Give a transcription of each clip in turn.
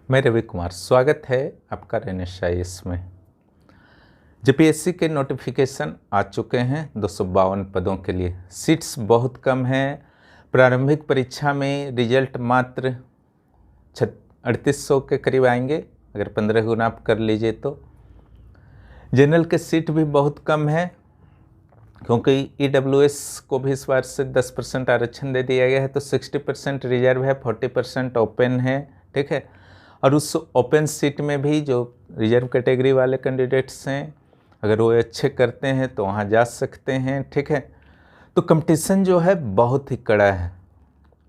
मैं रवि कुमार, स्वागत है आपका रेनेसाइस में। जेपीएससी के नोटिफिकेशन आ चुके हैं 252 पदों के लिए। सीट्स बहुत कम हैं। प्रारंभिक परीक्षा में रिजल्ट मात्र 3800 के करीब आएंगे, अगर 15 गुना आप कर लीजिए तो। जनरल के सीट भी बहुत कम है, क्योंकि ईडब्ल्यूएस को भी इस बार से 10% आरक्षण दे दिया गया है, तो 60% रिजर्व है, 40% ओपन है। ठीक है, और उस ओपन सीट में भी जो रिजर्व कैटेगरी वाले कैंडिडेट्स हैं, अगर वो अच्छे करते हैं तो वहाँ जा सकते हैं। ठीक है, तो कंपटीशन जो है बहुत ही कड़ा है।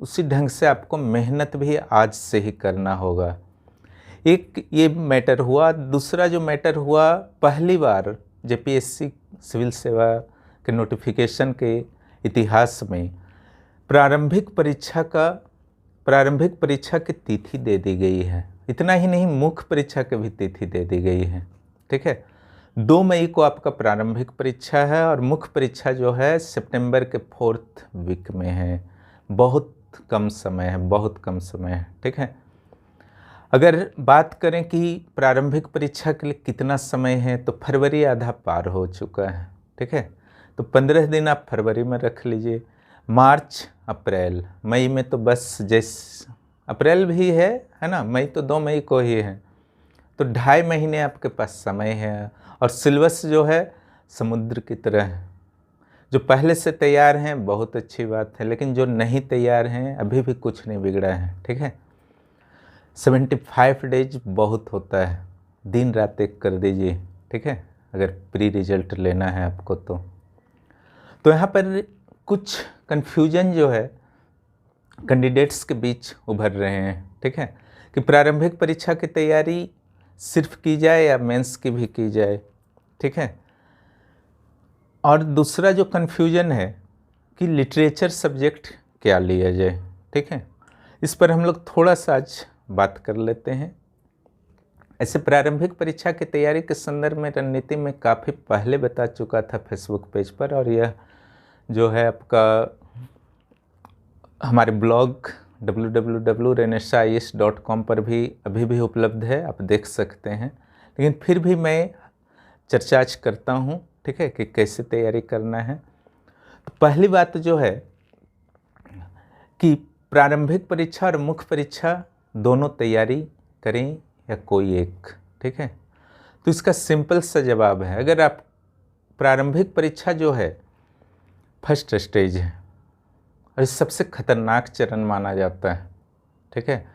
उसी ढंग से आपको मेहनत भी आज से ही करना होगा। एक ये मैटर हुआ। दूसरा जो मैटर हुआ, पहली बार जेपीएससी सिविल सेवा के नोटिफिकेशन के इतिहास में प्रारंभिक परीक्षा की तिथि दे दी गई है। इतना ही नहीं, मुख्य परीक्षा की भी तिथि दे दी गई है। ठीक है, 2 मई को आपका प्रारंभिक परीक्षा है और मुख्य परीक्षा जो है सितंबर के 4th वीक में है। बहुत कम समय है, बहुत कम समय है। ठीक है, अगर बात करें कि प्रारंभिक परीक्षा के लिए कितना समय है, तो फरवरी आधा पार हो चुका है। ठीक है, तो 15 दिन आप फरवरी में रख लीजिए। मार्च, अप्रैल, मई में तो बस अप्रैल भी है ना, मई तो 2 मई को ही है, तो 2.5 महीने आपके पास समय है। और सिलेबस जो है समुद्र की तरह है। जो पहले से तैयार हैं बहुत अच्छी बात है, लेकिन जो नहीं तैयार हैं अभी भी कुछ नहीं बिगड़ा है। ठीक है, 75 डेज बहुत होता है, दिन रात एक कर दीजिए। ठीक है, अगर प्री रिजल्ट लेना है आपको तो यहाँ पर कुछ कन्फ्यूजन जो है कैंडिडेट्स के बीच उभर रहे हैं। ठीक है, कि प्रारंभिक परीक्षा की तैयारी सिर्फ की जाए या मेंस की भी की जाए। ठीक है, और दूसरा जो कन्फ्यूजन है कि लिटरेचर सब्जेक्ट क्या लिया जाए। ठीक है, इस पर हम लोग थोड़ा सा आज बात कर लेते हैं। ऐसे प्रारंभिक परीक्षा की तैयारी के संदर्भ में रणनीति में काफ़ी पहले बता चुका था फेसबुक पेज पर, और यह जो है आपका हमारे ब्लॉग www.renesais.com पर भी अभी भी उपलब्ध है, आप देख सकते हैं। लेकिन फिर भी मैं चर्चा करता हूँ। ठीक है, कि कैसे तैयारी करना है। तो पहली बात जो है कि प्रारंभिक परीक्षा और मुख्य परीक्षा दोनों तैयारी करें या कोई एक। ठीक है, तो इसका सिंपल सा जवाब है, अगर आप प्रारंभिक परीक्षा जो है फर्स्ट स्टेज है और सबसे खतरनाक चरण माना जाता है। ठीक है,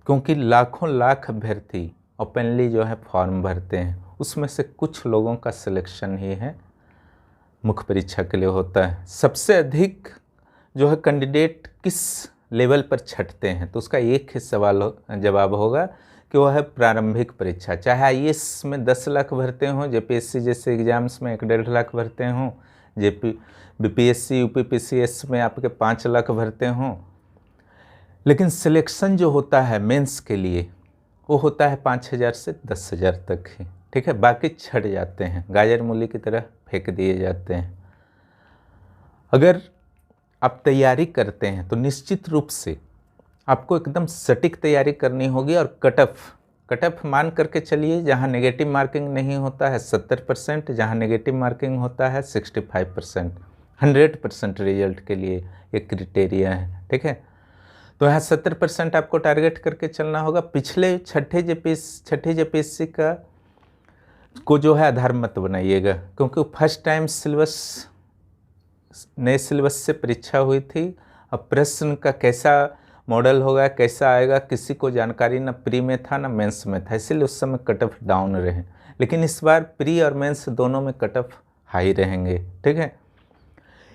क्योंकि लाखों लाख अभ्यर्थी ओपनली जो है फॉर्म भरते हैं, उसमें से कुछ लोगों का सिलेक्शन ही है मुख्य परीक्षा के लिए होता है। सबसे अधिक जो है कैंडिडेट किस लेवल पर छटते हैं, तो उसका एक ही जवाब होगा कि वह है प्रारंभिक परीक्षा। चाहे आईएएस में 10 लाख भरते हों, जेपीएससी जैसे एग्जाम्स में 1.5 लाख भरते हों, बीपीएससी यूपीपीसीएस में आपके 5 लाख भरते हों, लेकिन सिलेक्शन जो होता है मेंस के लिए वो होता है 5,000 से 10,000 तक ही। ठीक है, बाकी छट जाते हैं, गाजर मूली की तरह फेंक दिए जाते हैं। अगर आप तैयारी करते हैं तो निश्चित रूप से आपको एकदम सटीक तैयारी करनी होगी, और कट ऑफ मान करके चलिए। जहाँ नेगेटिव मार्किंग नहीं होता है 70%, जहाँ नेगेटिव मार्किंग होता है 65%। 100% रिजल्ट के लिए ये क्राइटेरिया है। ठीक है, तो यहाँ 70% आपको टारगेट करके चलना होगा। पिछले छठे जेपीएससी को जो है आधार मत बनाइएगा, क्योंकि फर्स्ट टाइम नए सिलेबस से परीक्षा हुई थी। अब प्रश्न का कैसा मॉडल होगा, कैसा आएगा, किसी को जानकारी ना प्री में था ना मेंस में था, इसीलिए उस समय कट ऑफ डाउन रहे। लेकिन इस बार प्री और मेंस दोनों में कट ऑफ हाई रहेंगे। ठीक है,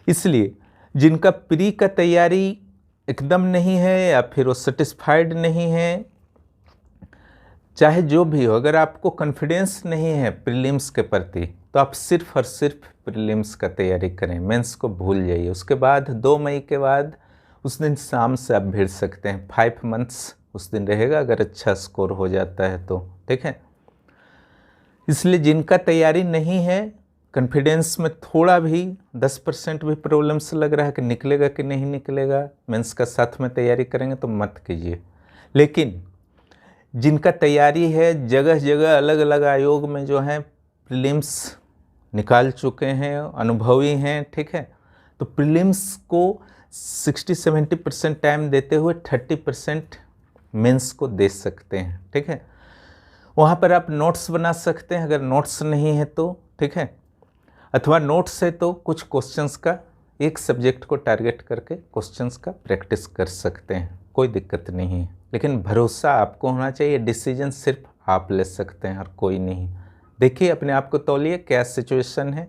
इसलिए जिनका प्री का तैयारी एकदम नहीं है या फिर वो सेटिस्फाइड नहीं है, चाहे जो भी हो, अगर आपको कॉन्फिडेंस नहीं है प्रीलिम्स के प्रति, तो आप सिर्फ और सिर्फ प्रीलिम्स का तैयारी करें, मेंस को भूल जाइए। उसके बाद 2 मई के बाद उस दिन शाम से आप भिड़ सकते हैं, 5 मंथ्स उस दिन रहेगा, अगर अच्छा स्कोर हो जाता है तो। ठीक है, इसलिए जिनका तैयारी नहीं है, कॉन्फिडेंस में थोड़ा भी 10% भी प्रॉब्लम्स लग रहा है कि निकलेगा कि नहीं निकलेगा, मेंस का साथ में तैयारी करेंगे तो मत कीजिए। लेकिन जिनका तैयारी है, जगह जगह अलग अलग आयोग में जो है प्रीलिम्स निकाल चुके हैं, अनुभवी हैं, ठीक है। तो प्रीलिम्स को 60-70% टाइम देते हुए 30% मेंस को दे सकते हैं, ठीक है। वहाँ पर आप नोट्स बना सकते हैं, अगर नोट्स नहीं है तो, ठीक है, अथवा नोट्स है तो कुछ क्वेश्चंस का, एक सब्जेक्ट को टारगेट करके क्वेश्चंस का प्रैक्टिस कर सकते हैं, कोई दिक्कत नहीं है। लेकिन भरोसा आपको होना चाहिए, डिसीजन सिर्फ आप ले सकते हैं और कोई नहीं। देखिए अपने आप को तौलिए क्या सिचुएशन है,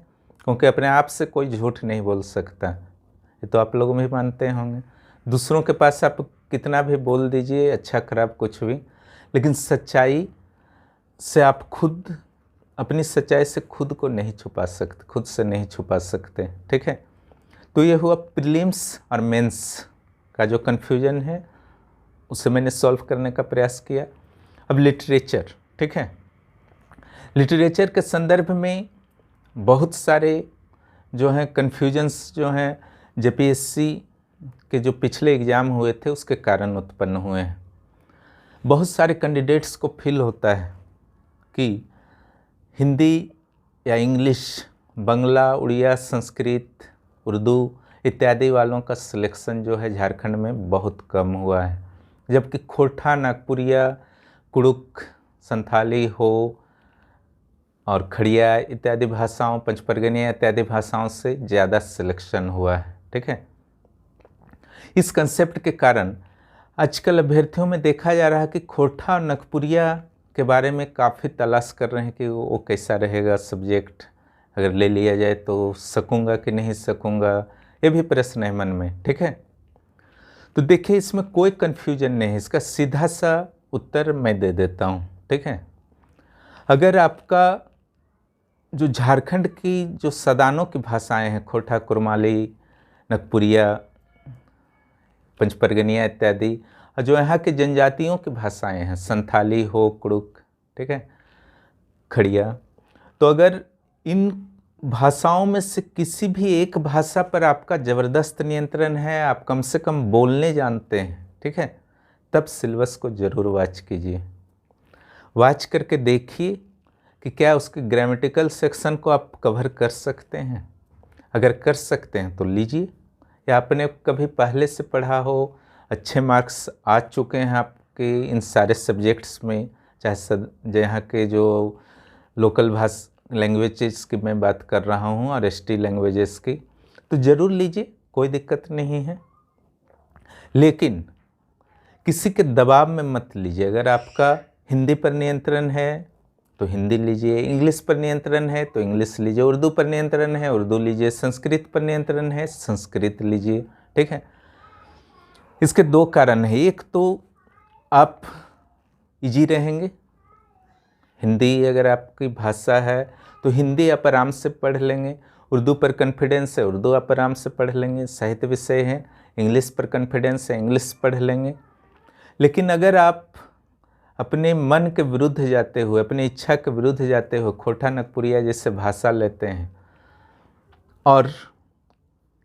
क्योंकि अपने आप से कोई झूठ नहीं बोल सकता, ये तो आप लोग भी मानते होंगे। दूसरों के पास आप कितना भी बोल दीजिए, अच्छा खराब कुछ भी, लेकिन सच्चाई से आप खुद, अपनी सच्चाई से खुद को नहीं छुपा सकते, खुद से नहीं छुपा सकते, ठीक है। तो ये हुआ प्रीलिम्स और मेंस का जो कन्फ्यूजन है उसे मैंने सॉल्व करने का प्रयास किया। अब लिटरेचर, ठीक है, लिटरेचर के संदर्भ में बहुत सारे जो हैं कन्फ्यूजन्स जो हैं जेपीएससी के जो पिछले एग्ज़ाम हुए थे उसके कारण उत्पन्न हुए हैं। बहुत सारे कैंडिडेट्स को फील होता है कि हिंदी या इंग्लिश, बंगला, उड़िया, संस्कृत, उर्दू इत्यादि वालों का सिलेक्शन जो है झारखंड में बहुत कम हुआ है, जबकि खोरठा, नागपुरिया, कुड़ुक, संथाली हो और खड़िया इत्यादि भाषाओं, पंचपरगनिया इत्यादि भाषाओं से ज़्यादा सिलेक्शन हुआ है, ठीक है। इस कंसेप्ट के कारण आजकल अभ्यर्थियों में देखा जा रहा है कि खोरठा और नागपुरिया के बारे में काफ़ी तलाश कर रहे हैं कि वो कैसा रहेगा सब्जेक्ट, अगर ले लिया जाए तो सकूँगा कि नहीं सकूँगा, ये भी प्रश्न है मन में, ठीक है। तो देखिए इसमें कोई कन्फ्यूजन नहीं है, इसका सीधा सा उत्तर मैं दे देता हूँ, ठीक है। अगर आपका जो झारखंड की जो सदानों की भाषाएं हैं, खोरठा, कुरमाली, नागपुरिया, पंचपरगनिया इत्यादि, और जो यहाँ के जनजातियों की भाषाएं हैं, संथाली हो, कुड़ुक, ठीक है, खड़िया, तो अगर इन भाषाओं में से किसी भी एक भाषा पर आपका ज़बरदस्त नियंत्रण है, आप कम से कम बोलने जानते हैं, ठीक है, तब सिलेबस को ज़रूर वॉच कीजिए। वॉच करके देखिए कि क्या उसके ग्रामेटिकल सेक्शन को आप कवर कर सकते हैं। अगर कर सकते हैं तो लीजिए, या आपने कभी पहले से पढ़ा हो, अच्छे मार्क्स आ चुके हैं आपके इन सारे सब्जेक्ट्स में, चाहे यहाँ के जो लोकल लैंग्वेजेस की मैं बात कर रहा हूँ और एसटी लैंग्वेजेस की, तो ज़रूर लीजिए, कोई दिक्कत नहीं है। लेकिन किसी के दबाव में मत लीजिए। अगर आपका हिंदी पर नियंत्रण है तो हिंदी लीजिए, इंग्लिश पर नियंत्रण है तो इंग्लिश लीजिए, उर्दू पर नियंत्रण है उर्दू लीजिए, संस्कृत पर नियंत्रण है संस्कृत लीजिए, ठीक है। इसके दो कारण हैं, एक तो आप इजी रहेंगे, हिंदी अगर आपकी भाषा है तो हिंदी आप आराम से पढ़ लेंगे, उर्दू पर कॉन्फिडेंस है उर्दू आप आराम से पढ़ लेंगे, साहित्य विषय है, इंग्लिश पर कॉन्फिडेंस है इंग्लिश पढ़ लेंगे। लेकिन अगर आप अपने मन के विरुद्ध जाते हुए, अपनी इच्छा के विरुद्ध जाते हुए खोरठा, नागपुरिया जैसे भाषा लेते हैं और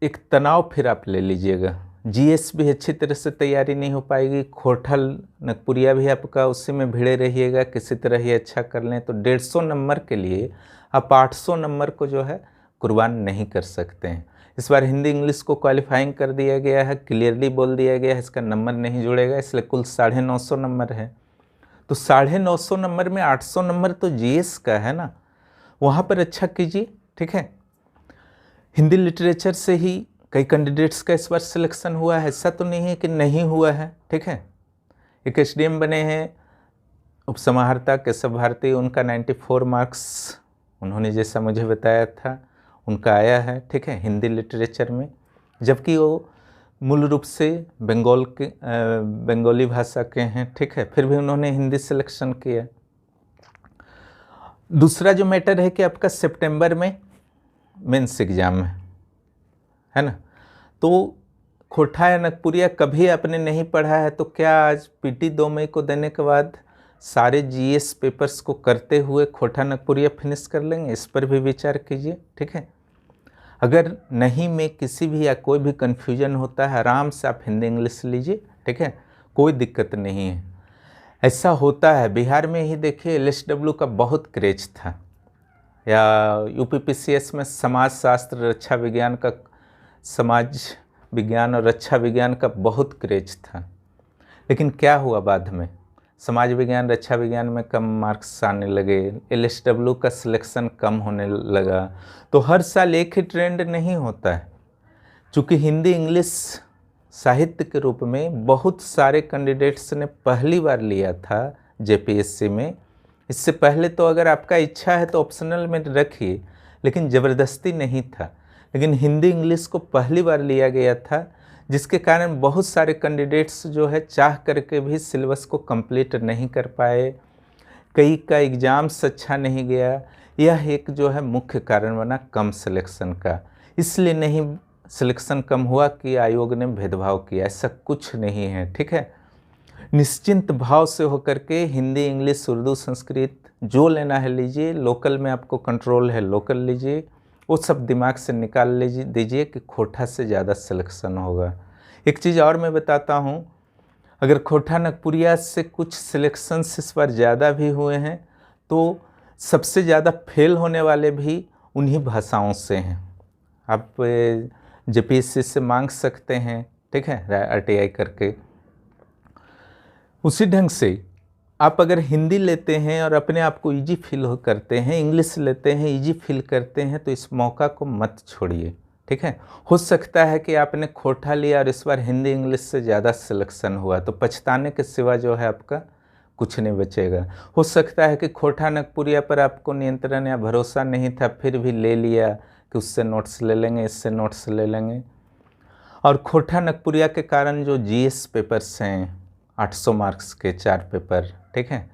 एक तनाव फिर आप ले लीजिएगा, जीएस भी अच्छी तरह से तैयारी नहीं हो पाएगी, खोरठा, नागपुरिया भी आपका उसी में भिड़े रहिएगा, किसी तरह ही अच्छा कर लें तो 150 नंबर के लिए आप 800 नंबर को जो है कुर्बान नहीं कर सकते हैं। इस बार हिंदी इंग्लिश को क्वालिफाइंग कर दिया गया है, क्लियरली बोल दिया गया है इसका नंबर नहीं जुड़ेगा, इसलिए कुल 950 नंबर है। तो 950 नंबर में 800 नंबर तो जीएस का है ना, वहाँ पर अच्छा कीजिए, ठीक है। हिंदी लिटरेचर से ही कई कैंडिडेट्स का इस बार सिलेक्शन हुआ है, ऐसा तो नहीं है कि नहीं हुआ है, ठीक है। एक एसडीएम बने हैं उपसमाहर्ता केशव भारती, उनका 94 मार्क्स उन्होंने जैसा मुझे बताया था उनका आया है, ठीक है, हिंदी लिटरेचर में, जबकि वो मूल रूप से बंगाली भाषा के हैं, ठीक है, फिर भी उन्होंने हिंदी सिलेक्शन किया। दूसरा जो मैटर है कि आपका सितंबर में मेंस एग्जाम है ना, तो खोरठा या नागपुरिया कभी आपने नहीं पढ़ा है तो क्या आज पीटी 2 मई को देने के बाद सारे जीएस पेपर्स को करते हुए खोरठा, नागपुरिया फिनिश कर लेंगे? इस पर भी विचार कीजिए, ठीक है। अगर नहीं में किसी भी या कोई भी कन्फ्यूजन होता है, आराम से आप हिंदी इंग्लिश लीजिए, ठीक है, कोई दिक्कत नहीं है। ऐसा होता है। बिहार में ही देखिए एलएसडब्ल्यू का बहुत क्रेज था, या यूपीपीसीएस में समाज शास्त्र रक्षा विज्ञान का, समाज विज्ञान और रक्षा विज्ञान का बहुत क्रेज था। लेकिन क्या हुआ बाद में, समाज विज्ञान रक्षा विज्ञान में कम मार्क्स आने लगे, एलएसडब्ल्यू का सिलेक्शन कम होने लगा। तो हर साल एक ही ट्रेंड नहीं होता है। चूँकि हिंदी इंग्लिश साहित्य के रूप में बहुत सारे कैंडिडेट्स ने पहली बार लिया था जेपीएससी में। इससे पहले तो अगर आपका इच्छा है तो ऑप्शनल में रखिए, लेकिन ज़बरदस्ती नहीं था। लेकिन हिंदी इंग्लिश को पहली बार लिया गया था, जिसके कारण बहुत सारे कैंडिडेट्स जो है चाह करके भी सिलेबस को कंप्लीट नहीं कर पाए। कई का एग्ज़ाम्स अच्छा नहीं गया। यह एक जो है मुख्य कारण बना कम सिलेक्शन का। इसलिए नहीं सिलेक्शन कम हुआ कि आयोग ने भेदभाव किया, ऐसा कुछ नहीं है। ठीक है, निश्चिंत भाव से होकर के हिंदी इंग्लिश उर्दू संस्कृत जो लेना है लीजिए। लोकल में आपको कंट्रोल है, लोकल लीजिए। वो सब दिमाग से निकाल लीजिए दीजिए कि खोटा से ज़्यादा सिलेक्शन होगा। एक चीज़ और मैं बताता हूँ, अगर खोटा नगपुरिया से कुछ सिलेक्शंस इस बार ज़्यादा भी हुए हैं तो सबसे ज़्यादा फेल होने वाले भी उन्हीं भाषाओं से हैं। आप जेपीएससी से मांग सकते हैं, ठीक है, आरटीआई करके। उसी ढंग से आप अगर हिंदी लेते हैं और अपने आप को इजी फील करते हैं, इंग्लिश लेते हैं इजी फील करते हैं, तो इस मौका को मत छोड़िए। ठीक है, हो सकता है कि आपने खोटा लिया और इस बार हिंदी इंग्लिश से ज़्यादा सिलेक्शन हुआ, तो पछताने के सिवा जो है आपका कुछ नहीं बचेगा। हो सकता है कि खोटा नगपुरिया पर आपको नियंत्रण या भरोसा नहीं था, फिर भी ले लिया कि उससे नोट्स ले लेंगे, इससे नोट्स ले लेंगे। और खोटा नगपुरिया के कारण जो जीएस पेपर्स हैं 800 मार्क्स के 4 पेपर, ठीक है,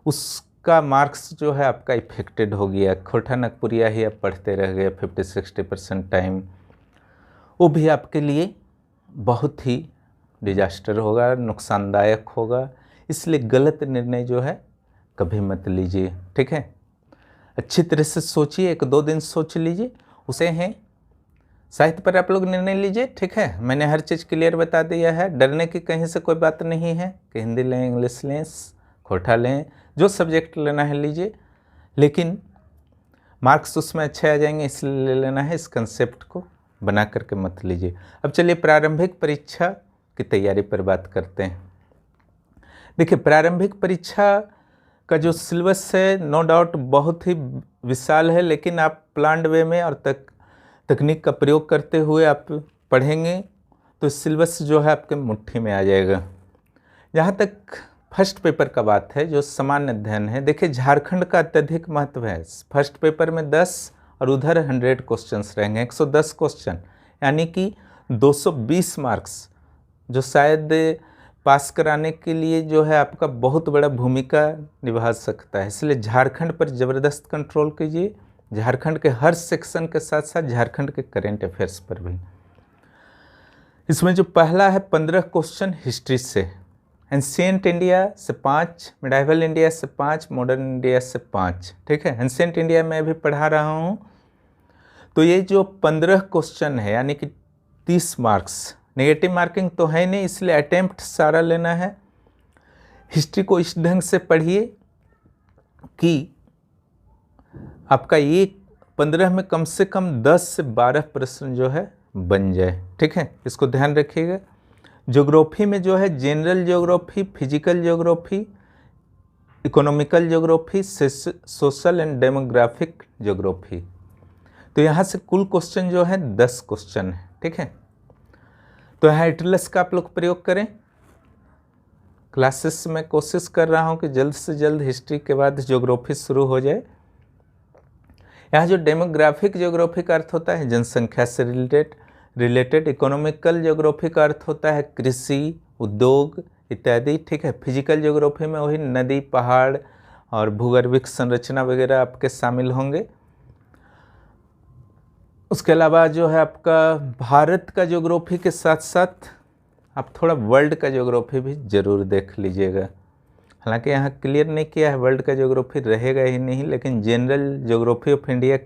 उसका मार्क्स जो है आपका इफेक्टेड हो गया। खोटा नगपुरिया ही आप पढ़ते रह गए 50-60% टाइम। वो भी आपके लिए बहुत ही डिजास्टर होगा, नुकसानदायक होगा। इसलिए गलत निर्णय जो है कभी मत लीजिए। ठीक है, अच्छी तरह से सोचिए, 1-2 दिन सोच लीजिए। उसे हैं साहित्य पर आप लोग निर्णय लीजिए। ठीक है, मैंने हर चीज़ क्लियर बता दिया है। डरने की कहीं से कोई बात नहीं है कि हिंदी लें, इंग्लिश लें, खोटा लें, जो सब्जेक्ट लेना है लीजिए, लेकिन मार्क्स उसमें अच्छे आ जाएंगे इसलिए ले लेना है। इस कंसेप्ट को बना करके मत लीजिए। अब चलिए प्रारंभिक परीक्षा की तैयारी पर बात करते हैं। देखिए, प्रारंभिक परीक्षा का जो सिलेबस है नो डाउट बहुत ही विशाल है, लेकिन आप प्लान्ड वे में और तकनीक का प्रयोग करते हुए आप पढ़ेंगे तो सिलेबस जो है आपके मुट्ठी में आ जाएगा। जहाँ तक फर्स्ट पेपर का बात है, जो सामान्य अध्ययन है, देखिए झारखंड का अत्यधिक महत्व है। फर्स्ट पेपर में 10 और उधर 100 क्वेश्चंस रहेंगे, 110 क्वेश्चन, यानी कि 220 मार्क्स, जो शायद पास कराने के लिए जो है आपका बहुत बड़ा भूमिका निभा सकता है। इसलिए झारखंड पर ज़बरदस्त कंट्रोल कीजिए। झारखंड के हर सेक्शन के साथ साथ झारखंड के करेंट अफेयर्स पर भी। इसमें जो पहला है 15 क्वेश्चन हिस्ट्री से, एंशिएंट इंडिया से 5, मिडाइवल इंडिया से 5, मॉडर्न इंडिया से 5। ठीक है, एंशिएंट इंडिया में भी पढ़ा रहा हूँ। तो ये जो 15 क्वेश्चन है, यानी कि 30 मार्क्स, नेगेटिव मार्किंग तो है नहीं, इसलिए अटेम्प्ट सारा लेना है। हिस्ट्री को इस ढंग से पढ़िए कि आपका ये 15 में कम से कम 10 से 12 प्रश्न जो है बन जाए। ठीक है, इसको ध्यान रखिएगा। ज्योग्राफी में जो है general geography, physical geography, economical geography, social and demographic geography, तो यहाँ से कुल क्वेश्चन जो है 10 क्वेश्चन है। ठीक है, तो यहाँ एटलस का आप लोग प्रयोग करें। क्लासेस में कोशिश कर रहा हूँ कि जल्द से जल्द हिस्ट्री के बाद ज्योग्राफी शुरू हो जाए। यहाँ जो डेमोग्राफिक ज्योग्राफी का अर्थ होता है जनसंख्या से रिलेटेड, इकोनॉमिकल ज्योग्राफी का अर्थ होता है कृषि, उद्योग इत्यादि। ठीक है, फिजिकल ज्योग्राफी में वही नदी, पहाड़ और भूगर्भिक संरचना वगैरह आपके शामिल होंगे। उसके अलावा जो है आपका भारत का ज्योग्राफी के साथ साथ आप थोड़ा वर्ल्ड का ज्योग्राफी भी ज़रूर देख लीजिएगा। हालांकि यहाँ क्लियर नहीं किया है वर्ल्ड का ज्योग्राफी रहेगा ही नहीं, लेकिन general geography of India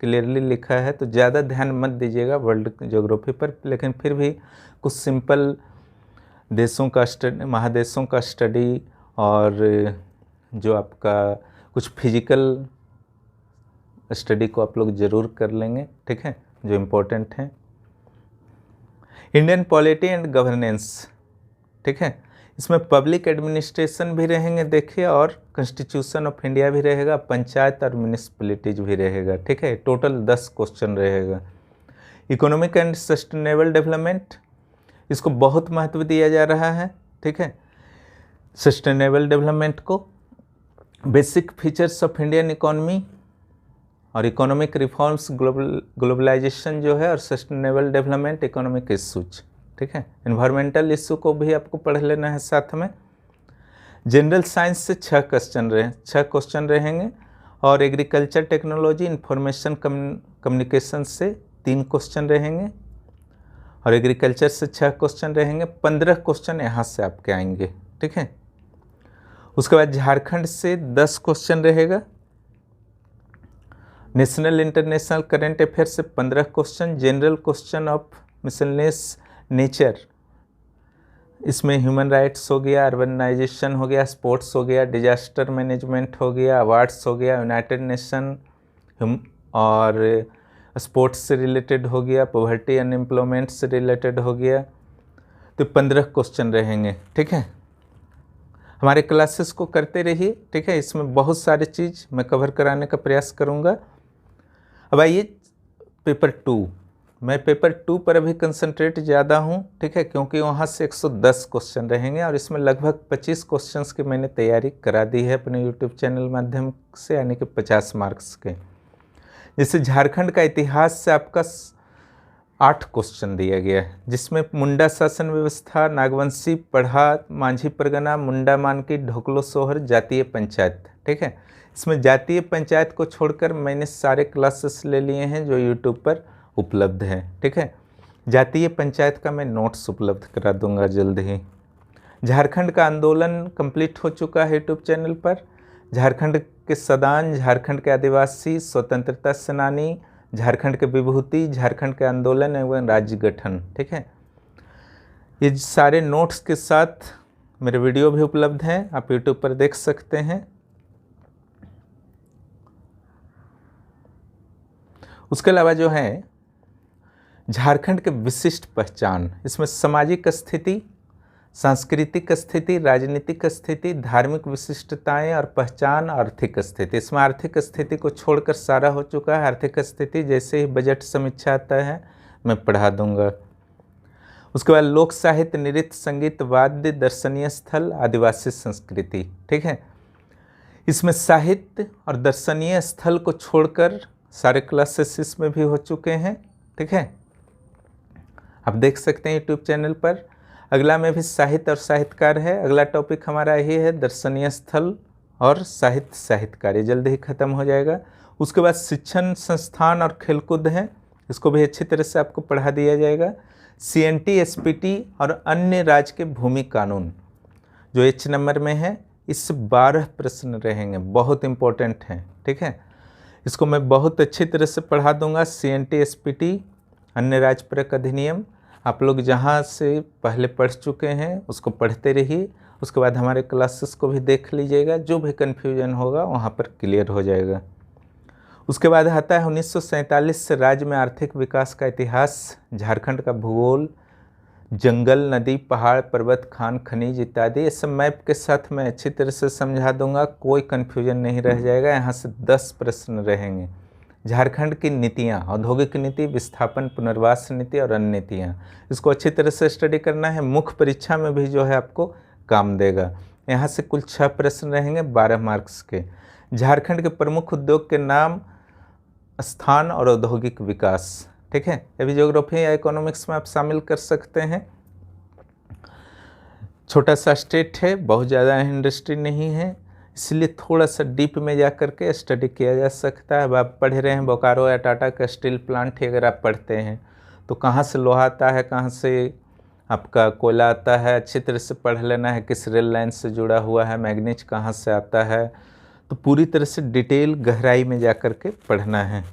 clearly लिखा है, तो ज़्यादा ध्यान मत दीजिएगा वर्ल्ड ज्योग्राफी पर। लेकिन फिर भी कुछ सिंपल देशों का स्टडी, महादेशों का स्टडी और जो आपका कुछ फिजिकल स्टडी को आप लोग ज़रूर कर लेंगे, ठीक है, जो इम्पोर्टेंट है। इंडियन पॉलिटी एंड गवर्नेंस, ठीक है, इसमें पब्लिक एडमिनिस्ट्रेशन भी रहेंगे देखिए, और कॉन्स्टिट्यूशन ऑफ इंडिया भी रहेगा, पंचायत और म्यूनिसिपैलिटीज भी रहेगा, ठीक है। टोटल 10 क्वेश्चन रहेगा। इकोनॉमिक एंड सस्टेनेबल डेवलपमेंट, इसको बहुत महत्व दिया जा रहा है, ठीक है। सस्टेनेबल डेवलपमेंट को, basic features of Indian economy और इकोनॉमिक रिफॉर्म्स, ग्लोबलाइजेशन जो है, और सस्टेनेबल डेवलपमेंट इकोनॉमिक इशूज, ठीक है। इन्वायरमेंटल इशू को भी आपको पढ़ लेना है साथ में। जनरल साइंस से 6 क्वेश्चन रहेंगे, और एग्रीकल्चर टेक्नोलॉजी इंफॉर्मेशन कम्युनिकेशन से 3 क्वेश्चन रहेंगे, और एग्रीकल्चर से 6 क्वेश्चन रहेंगे। 15 क्वेश्चन यहाँ से आपके आएंगे, ठीक है। उसके बाद झारखंड से 10 क्वेश्चन रहेगा। नेशनल इंटरनेशनल करंट अफेयर से 15 question. General question of miscellaneous nature, इसमें ह्यूमन राइट्स हो गया, अर्बनाइजेशन हो गया, स्पोर्ट्स हो गया, डिजास्टर मैनेजमेंट हो गया, अवार्ड्स हो गया, यूनाइटेड नेशन, और स्पोर्ट्स से रिलेटेड हो गया, पॉवर्टी अनएम्प्लॉयमेंट से रिलेटेड हो गया। तो 15 क्वेश्चन रहेंगे, ठीक है। हमारे क्लासेस को करते रहिए, ठीक है। इसमें बहुत सारी चीज़ मैं कवर कराने का प्रयास करूँगा। अब आइए पेपर 2, मैं पेपर 2 पर अभी कंसंट्रेट ज़्यादा हूँ, ठीक है, क्योंकि वहाँ से 110 क्वेश्चन रहेंगे, और इसमें लगभग 25 क्वेश्चंस की मैंने तैयारी करा दी है अपने यूट्यूब चैनल माध्यम से, यानी कि 50 मार्क्स के। जैसे झारखंड का इतिहास से आपका 8 क्वेश्चन दिया गया है, जिसमें मुंडा शासन व्यवस्था, नागवंशी पढ़ा, मांझी परगना, मुंडा मानकी, ढोकलो सोहर, जातीय पंचायत, ठीक है। इसमें जातीय पंचायत को छोड़कर मैंने सारे क्लासेस ले लिए हैं जो यूट्यूब पर उपलब्ध है, ठीक है। जातीय पंचायत का मैं नोट्स उपलब्ध करा दूंगा जल्द ही। झारखंड का आंदोलन कंप्लीट हो चुका है यूट्यूब चैनल पर। झारखंड के सदान, झारखंड के आदिवासी, स्वतंत्रता सेनानी, झारखंड के विभूति, झारखंड के आंदोलन एवं राज्य गठन, ठीक है। ये सारे नोट्स के साथ मेरे वीडियो भी उपलब्ध हैं, आप यूट्यूब पर देख सकते हैं। उसके अलावा जो है झारखंड के विशिष्ट पहचान, इसमें सामाजिक स्थिति, सांस्कृतिक स्थिति, राजनीतिक स्थिति, धार्मिक विशिष्टताएं और पहचान, आर्थिक स्थिति। इसमें आर्थिक स्थिति को छोड़कर सारा हो चुका है। आर्थिक स्थिति जैसे ही बजट समीक्षा आता है मैं पढ़ा दूंगा। उसके बाद लोक साहित्य, नृत्य, संगीत, वाद्य, दर्शनीय स्थल, आदिवासी संस्कृति, ठीक है। इसमें साहित्य और दर्शनीय स्थल को छोड़कर सारे क्लासेस इसमें भी हो चुके हैं, ठीक है। आप देख सकते हैं यूट्यूब चैनल पर। अगला में भी साहित्य और साहित्यकार है। अगला टॉपिक हमारा यही है, दर्शनीय स्थल और साहित्य साहित्यकार, ये जल्दी ही खत्म हो जाएगा। उसके बाद शिक्षण संस्थान और खेलकूद है, इसको भी अच्छी तरह से आपको पढ़ा दिया जाएगा। CNT, SPT और अन्य राज्य के भूमि कानून जो H नंबर में है, इससे 12 प्रश्न रहेंगे, बहुत इंपॉर्टेंट हैं, ठीक है। इसको मैं बहुत अच्छी तरह से पढ़ा दूंगा। CNT, SPT, अन्य राजपरक अधिनियम, आप लोग जहाँ से पहले पढ़ चुके हैं उसको पढ़ते रहिए। उसके बाद हमारे क्लासेस को भी देख लीजिएगा, जो भी कन्फ्यूजन होगा वहाँ पर क्लियर हो जाएगा। उसके बाद आता है 1947 से राज्य में आर्थिक विकास का इतिहास, झारखंड का भूगोल, जंगल, नदी, पहाड़, पर्वत, खान, खनिज इत्यादि। ये सब मैप के साथ मैं अच्छी तरह से समझा दूंगा, कोई कन्फ्यूजन नहीं रह जाएगा। यहाँ से 10 प्रश्न रहेंगे। झारखंड की नीतियाँ, औद्योगिक नीति, विस्थापन, पुनर्वास नीति और अन्य नीतियाँ, इसको अच्छी तरह से स्टडी करना है। मुख्य परीक्षा में भी जो है आपको काम देगा। यहाँ से कुल 6 प्रश्न रहेंगे 12 मार्क्स के। झारखंड के प्रमुख उद्योग के नाम, स्थान और औद्योगिक विकास, ठीक है। ये भी ज्योग्राफी या इकोनॉमिक्स में आप शामिल कर सकते हैं। छोटा सा स्टेट है, बहुत ज़्यादा इंडस्ट्री नहीं है, इसलिए थोड़ा सा डीप में जा कर के स्टडी किया जा सकता है। अब आप पढ़ रहे हैं बोकारो या टाटा का स्टील प्लांट ही अगर आप पढ़ते हैं तो कहाँ से लोहा आता है, कहाँ से आपका कोयला आता है, अच्छी तरह से पढ़ लेना है। किस रेल लाइन से जुड़ा हुआ है, मैग्नीज कहाँ से आता है, तो पूरी तरह से डिटेल गहराई में जा कर के पढ़ना है।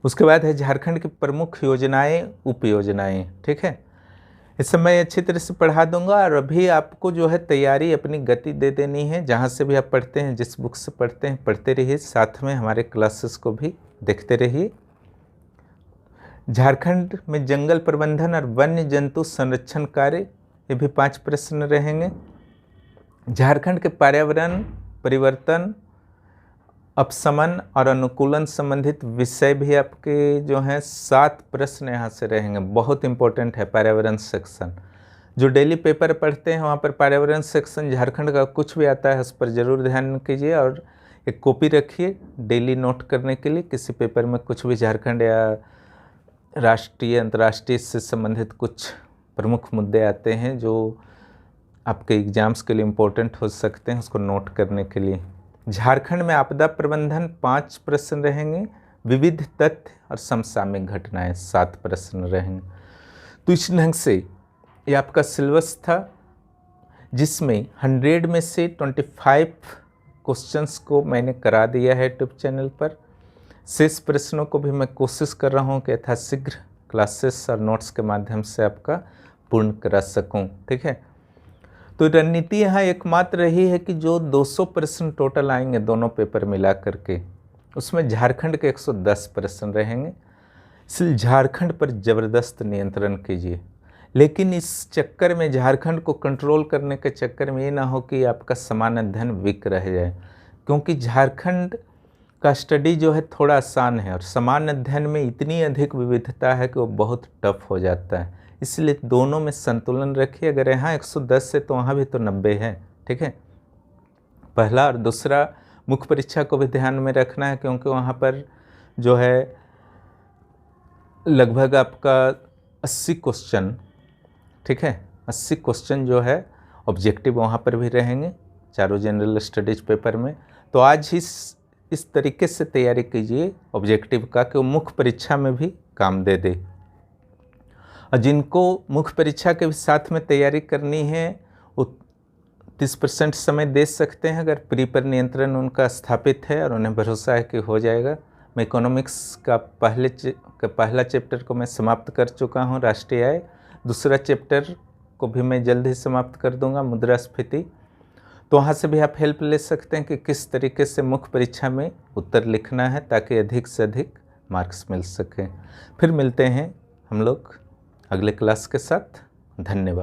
उसके बाद है झारखंड की प्रमुख योजनाएं, उप योजनाएं, ठीक है। इस समय अच्छी तरह से पढ़ा दूंगा और अभी आपको जो है तैयारी अपनी गति दे देनी है। जहाँ से भी आप पढ़ते हैं, जिस बुक से पढ़ते हैं, पढ़ते रहिए, साथ में हमारे क्लासेस को भी देखते रहिए। झारखंड में जंगल प्रबंधन और वन्य जंतु संरक्षण कार्य, ये भी 5 प्रश्न रहेंगे। झारखंड के पर्यावरण परिवर्तन, अपशमन और अनुकूलन संबंधित विषय भी आपके जो हैं 7 प्रश्न यहाँ से रहेंगे। बहुत इंपॉर्टेंट है पर्यावरण सेक्शन। जो डेली पेपर पढ़ते हैं वहाँ पर पर्यावरण सेक्शन झारखंड का कुछ भी आता है उस पर ज़रूर ध्यान कीजिए और एक कॉपी रखिए डेली नोट करने के लिए। किसी पेपर में कुछ भी झारखंड या राष्ट्रीय अंतर्राष्ट्रीय से संबंधित कुछ प्रमुख मुद्दे आते हैं जो आपके एग्जाम्स के लिए इम्पोर्टेंट हो सकते हैं, उसको नोट करने के लिए। झारखंड में आपदा प्रबंधन 5 प्रश्न रहेंगे। विविध तथ्य और समसामयिक घटनाएं 7 प्रश्न रहेंगे। तो इस ढंग से ये आपका सिलेबस था, जिसमें 100 में से 25 क्वेश्चंस को मैंने करा दिया है यूट्यूब चैनल पर। शेष प्रश्नों को भी मैं कोशिश कर रहा हूँ कि यथाशीघ्र क्लासेस और नोट्स के माध्यम से आपका पूर्ण करा सकूँ। ठीक है, तो रणनीति यहाँ एकमात्र रही है कि जो 200 प्रश्न टोटल आएंगे दोनों पेपर मिला करके, उसमें झारखंड के 110 प्रश्न रहेंगे। इसलिए झारखंड पर ज़बरदस्त नियंत्रण कीजिए। लेकिन इस चक्कर में, झारखंड को कंट्रोल करने के चक्कर में ये ना हो कि आपका सामान्य अध्ययन वीक रह जाए, क्योंकि झारखंड का स्टडी जो है थोड़ा आसान है और सामान्य अध्ययन में इतनी अधिक विविधता है कि वो बहुत टफ हो जाता है। इसलिए दोनों में संतुलन रखिए। अगर यहाँ 110 है तो वहाँ भी तो 90 है। ठीक है, पहला और दूसरा मुख्य परीक्षा को भी ध्यान में रखना है, क्योंकि वहाँ पर जो है लगभग आपका 80 क्वेश्चन, ठीक है, 80 क्वेश्चन जो है ऑब्जेक्टिव वहाँ पर भी रहेंगे चारों जनरल स्टडीज पेपर में। तो आज इस तरीके से तैयारी कीजिए ऑब्जेक्टिव का कि वो मुख्य परीक्षा में भी काम दे दे। और जिनको मुख्य परीक्षा के भी साथ में तैयारी करनी है वो 30% समय दे सकते हैं, अगर प्री पर नियंत्रण उनका स्थापित है और उन्हें भरोसा है कि हो जाएगा। मैं इकोनॉमिक्स का पहला चैप्टर को मैं समाप्त कर चुका हूँ, राष्ट्रीय आय। दूसरा चैप्टर को भी मैं जल्द ही समाप्त कर दूंगा, मुद्रास्फीति। तो वहाँ से भी आप हेल्प ले सकते हैं कि किस तरीके से मुख्य परीक्षा में उत्तर लिखना है ताकि अधिक से अधिक मार्क्स मिल सके। फिर मिलते हैं हम लोग अगले क्लास के साथ। धन्यवाद।